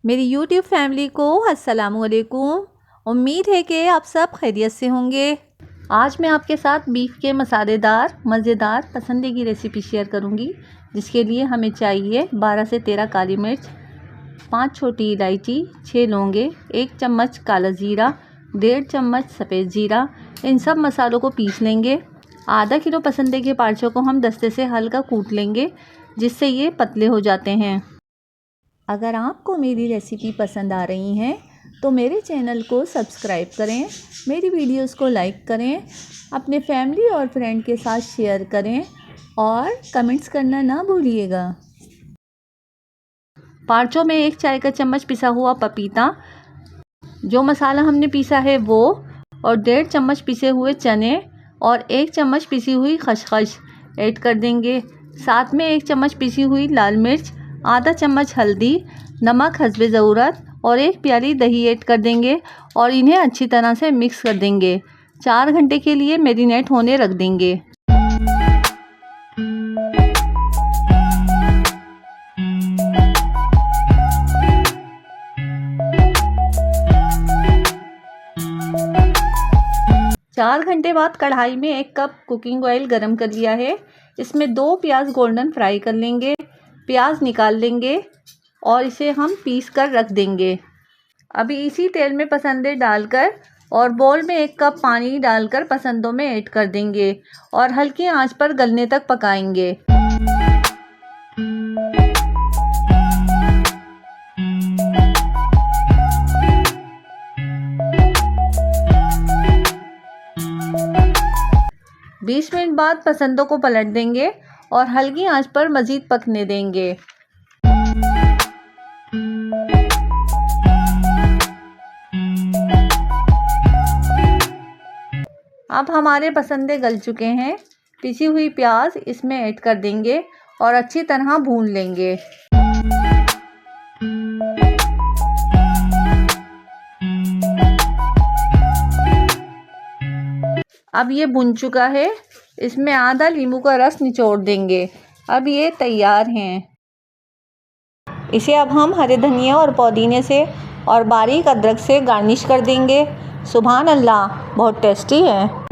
मेरी YouTube family को अस्सलामुअलैकुम। उम्मीद है कि आप सब खैरियत से होंगे। आज मैं आपके साथ बीफ के मसालेदार मज़ेदार पसंदीदा की रेसिपी शेयर करूंगी, जिसके लिए हमें चाहिए 12 से 13 काली मिर्च, 5 छोटी इलायची, 6 लौंगे, 1 चम्मच काला ज़ीरा, 1.5 चम्मच सफ़ेद ज़ीरा। इन सब मसालों को पीस लेंगे। आधा किलो पसंदीदा के पार्चों को हम दस्ते से हल्का कूट लेंगे, जिससे ये पतले हो जाते हैं। अगर आपको मेरी रेसिपी पसंद आ रही हैं तो मेरे चैनल को सब्सक्राइब करें, मेरी वीडियोस को लाइक करें, अपने फैमिली और फ्रेंड के साथ शेयर करें और कमेंट्स करना ना भूलिएगा। पार्चों में 1 चाय का चम्मच पिसा हुआ पपीता, जो मसाला हमने पीसा है वो, और 1.5 चम्मच पिसे हुए चने और 1 चम्मच पिसी हुई खसखस ऐड कर देंगे। साथ में 1 चम्मच पिसी हुई लाल मिर्च, आधा चम्मच हल्दी, नमक हस्बे ज़रूरत और 1 प्याली दही ऐड कर देंगे और इन्हें अच्छी तरह से मिक्स कर देंगे। 4 घंटे के लिए मैरिनेट होने रख देंगे। चार घंटे बाद कढ़ाई में 1 कप कुकिंग ऑयल गरम कर लिया है। इसमें 2 प्याज गोल्डन फ्राई कर लेंगे। प्याज निकाल लेंगे और इसे हम पीस कर रख देंगे। अभी इसी तेल में पसंदे डालकर और बोल में 1 कप पानी डालकर पसंदों में ऐड कर देंगे और हल्की आंच पर गलने तक पकाएंगे। बीस मिनट बाद पसंदों को पलट देंगे और हल्की आंच पर मज़ीद पकने देंगे। अब हमारे पसंदे गल चुके हैं। पिसी हुई प्याज इसमें ऐड कर देंगे और अच्छी तरह भून लेंगे। अब ये भुन चुका है। इसमें आधा नींबू का रस निचोड़ देंगे। अब ये तैयार हैं। इसे अब हम हरे धनिया और पुदीने से और बारीक अदरक से गार्निश कर देंगे। सुभान अल्लाह, बहुत टेस्टी है।